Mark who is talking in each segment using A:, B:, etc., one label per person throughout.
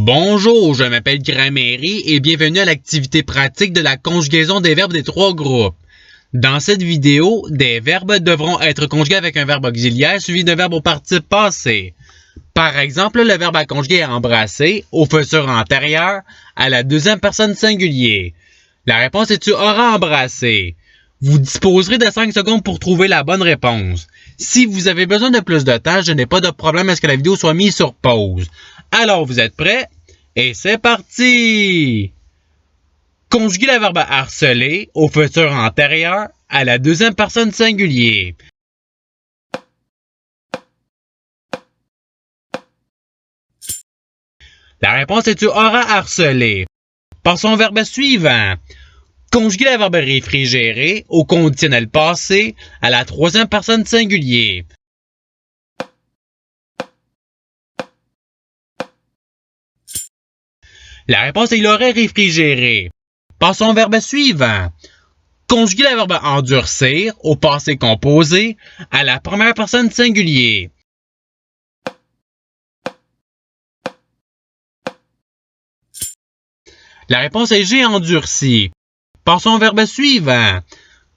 A: Bonjour, je m'appelle Gramairy et bienvenue à l'activité pratique de la conjugaison des verbes des trois groupes. Dans cette vidéo, des verbes devront être conjugués avec un verbe auxiliaire suivi d'un verbe au participe passé. Par exemple, le verbe à conjuguer est embrasser au futur antérieur à la deuxième personne singulier. La réponse est tu auras embrassé. Vous disposerez de 5 secondes pour trouver la bonne réponse. Si vous avez besoin de plus de temps, je n'ai pas de problème à ce que la vidéo soit mise sur pause. Alors, vous êtes prêts? Et c'est parti! Conjuguez le verbe harceler au futur antérieur à la deuxième personne singulier. La réponse est tu auras harcelé. Passons au verbe suivant. Conjuguez le verbe réfrigérer au conditionnel passé à la troisième personne singulier. La réponse est il aurait réfrigéré. Passons au verbe suivant. Conjuguez le verbe endurcir au passé composé à la première personne singulier. La réponse est j'ai endurci. Passons au verbe suivant.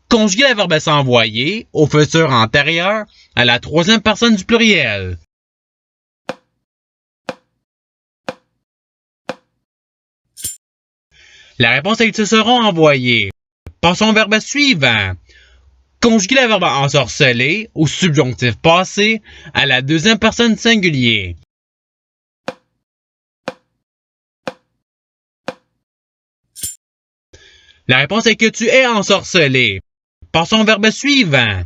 A: Conjuguez le verbe s'envoyer au futur antérieur à la troisième personne du pluriel. La réponse est ils se seront envoyés. Passons au verbe suivant. Conjuguez le verbe ensorceler au subjonctif passé à la deuxième personne singulier. La réponse est que tu es ensorcelé. Passons au verbe suivant.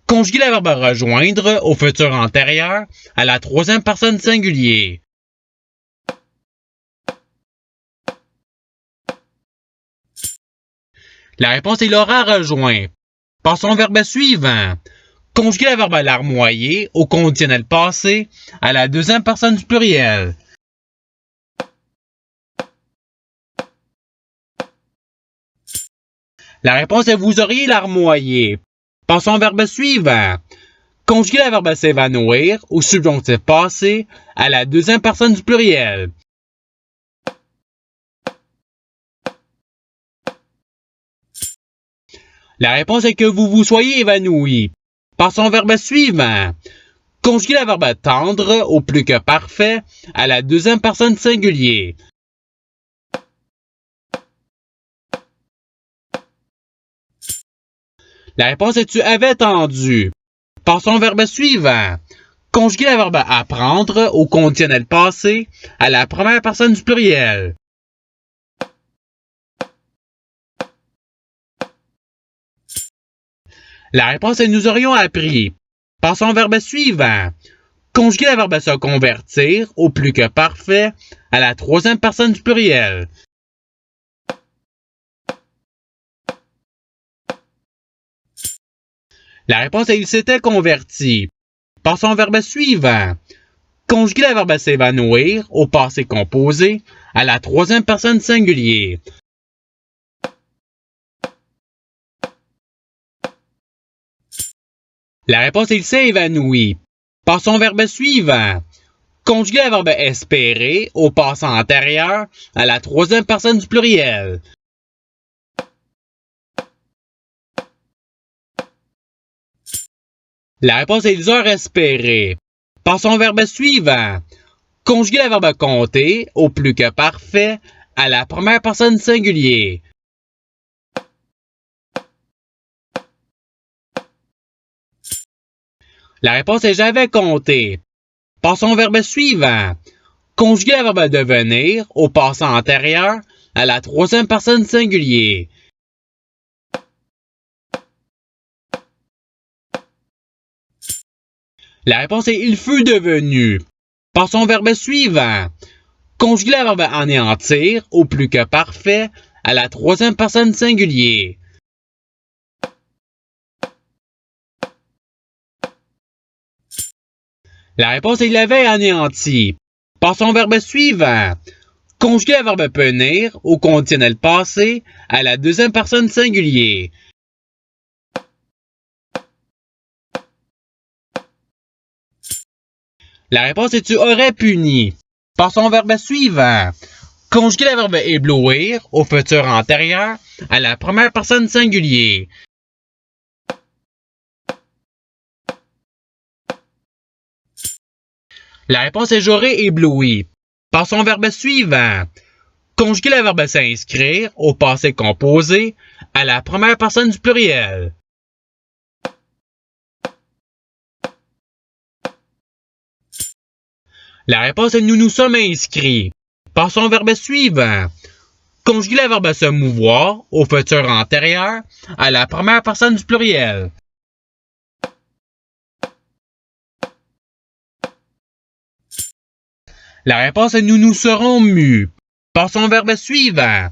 A: Conjuguez le verbe rejoindre au futur antérieur à la troisième personne singulier. La réponse est il aura rejoint. Passons au verbe suivant. Conjuguez le verbe larmoyer au conditionnel passé à la deuxième personne du pluriel. La réponse est vous auriez larmoyé. Passons au verbe suivant. Conjuguez le verbe s'évanouir au subjonctif passé à la deuxième personne du pluriel. La réponse est que vous vous soyez évanoui. Passons au verbe suivant. Conjuguez le verbe tendre au plus que parfait à la deuxième personne singulier. La réponse est tu avais tendu. Passons au verbe suivant. Conjuguez le verbe apprendre au conditionnel passé à la première personne du pluriel. La réponse est nous aurions appris. Passons au verbe suivant. Conjuguez le verbe se convertir au plus que parfait à la troisième personne du pluriel. La réponse est il s'était converti. Passons au verbe suivant. Conjuguez le verbe s'évanouir au passé composé à la troisième personne singulier. La réponse est il s'est évanoui. Passons au verbe suivant. Conjuguez le verbe espérer au passé antérieur à la troisième personne du pluriel. La réponse est ils ont espéré. Passons au verbe suivant. Conjuguez le verbe compter au plus que parfait à la première personne singulier. La réponse est j'avais compté. Passons au verbe suivant. Conjuguez le verbe devenir au passé antérieur à la troisième personne singulier. La réponse est il fut devenu. Passons au verbe suivant. Conjuguez le verbe anéantir au plus que parfait à la troisième personne singulier. La réponse est il avait anéanti. Passons au verbe suivant. Conjuguez le verbe punir au conditionnel passé à la deuxième personne singulier. La réponse est tu aurais puni. par son verbe suivant. Conjuguer le verbe éblouir au futur antérieur à la première personne singulier. La réponse est j'aurais ébloui. Par son verbe suivant. Conjuguer le verbe s'inscrire au passé composé à la première personne du pluriel. La réponse est nous nous sommes inscrits. Par son verbe suivant. Conjuguer le verbe se mouvoir au futur antérieur à la première personne du pluriel. La réponse est nous nous serons mus. Par son verbe suivant.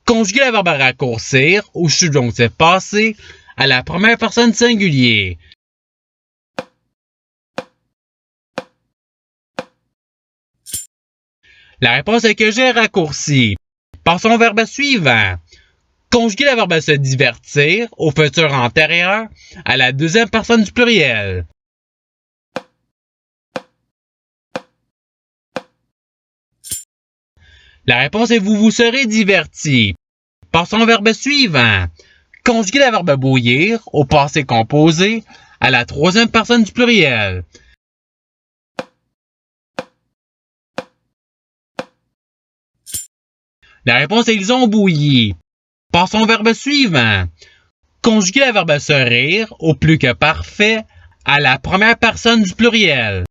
A: Conjuguer le verbe raccourcir au subjonctif passé à la première personne singulier. La réponse est que j'ai raccourci. Par son verbe suivant. Conjuguer le verbe se divertir au futur antérieur à la deuxième personne du pluriel. La réponse est vous vous serez diverti. Par son verbe suivant. Conjuguer le verbe bouillir au passé composé à la troisième personne du pluriel. La réponse est ils ont bouilli. Par son verbe suivant. Conjuguer le verbe se rire au plus que parfait à la première personne du pluriel.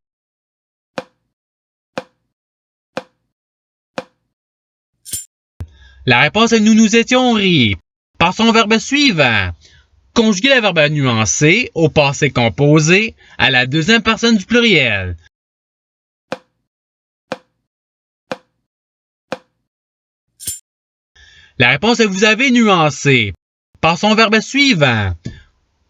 A: La réponse est nous nous étions ris. Par son verbe suivant. Conjuguer le verbe nuancer au passé composé à la deuxième personne du pluriel. La réponse est vous avez nuancé. Par son verbe suivant.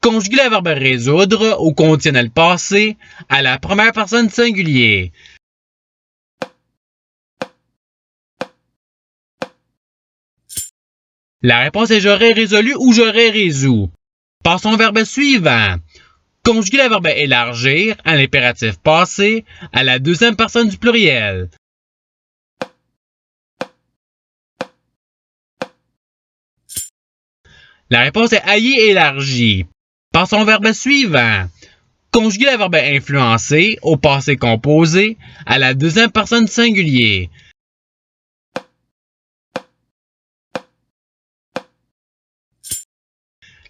A: Conjuguer le verbe résoudre au conditionnel passé à la première personne singulier. La réponse est j'aurais résolu ou j'aurais résolu. Par son verbe suivant. Conjuguer le verbe élargir à l'impératif passé à la deuxième personne du pluriel. La réponse est ayez élargi. Par son verbe suivant. Conjuguer le verbe influencer au passé composé à la deuxième personne singulier.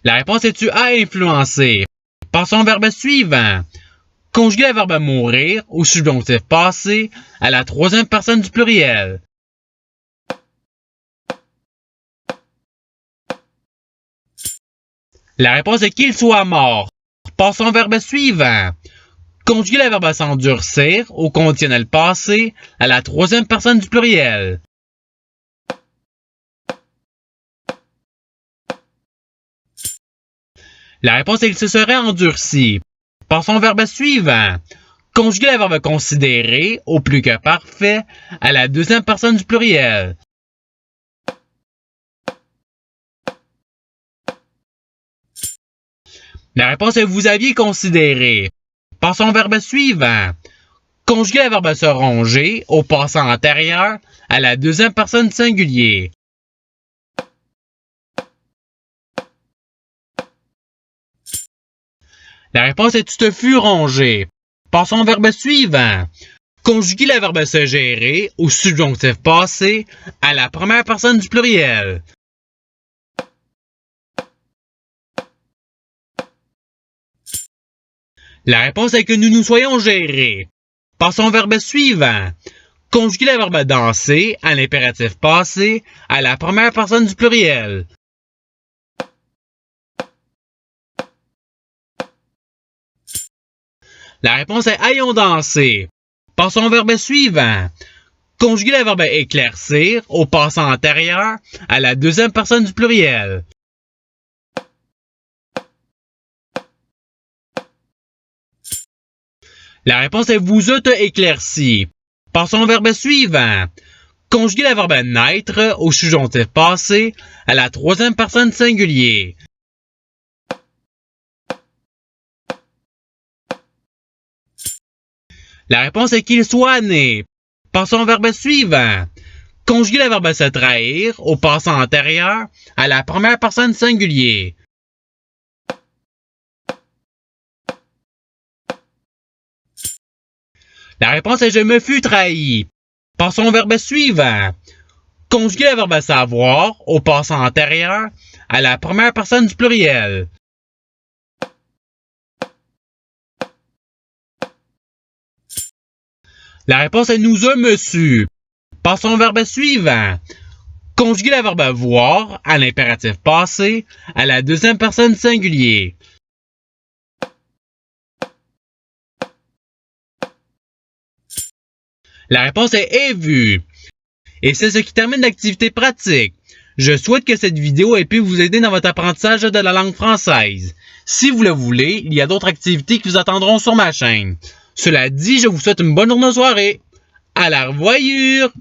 A: La réponse est tu as influencé. Par son verbe suivant. Conjuguer le verbe mourir au subjonctif passé à la troisième personne du pluriel. La réponse est qu'il soit mort. Par son verbe suivant. Conjuguer le verbe s'endurcir au conditionnel passé à la troisième personne du pluriel. La réponse est qu'il se serait endurci. Par son verbe suivant. Conjuguer le verbe considérer au plus que parfait à la deuxième personne du pluriel. La réponse est vous aviez considéré. Par son verbe suivant. Conjuguer le verbe se ronger au passant antérieur à la deuxième personne singulier. La réponse est tu te fus rongé. Par son verbe suivant. Conjuguer le verbe se gérer au subjonctif passé à la première personne du pluriel. La réponse est que nous nous soyons gérés. Par son verbe suivant. Conjuguer le verbe danser à l'impératif passé à la première personne du pluriel. La réponse est ayons dansé. Par son verbe suivant. Conjuguer le verbe éclaircir au passant antérieur à la deuxième personne du pluriel. La réponse est vous êtes éclairci. Par son verbe suivant. Conjuguer le verbe naître au subjonctif passé à la troisième personne singulier. La réponse est qu'il soit né. Passons au verbe suivant. Conjuguer le verbe se trahir au passé antérieur à la première personne singulier. La réponse est je me fus trahi. Passons au verbe suivant. Conjuguer le verbe savoir au passé antérieur à la première personne du pluriel. La réponse est nous me su. Passons au verbe suivant. Conjuguer le verbe voir à l'impératif passé à la deuxième personne singulier. La réponse est vu. Et c'est ce qui termine l'activité pratique. Je souhaite que cette vidéo ait pu vous aider dans votre apprentissage de la langue française. Si vous le voulez, il y a d'autres activités qui vous attendront sur ma chaîne. Cela dit, je vous souhaite une bonne journée de soirée. À la revoyure!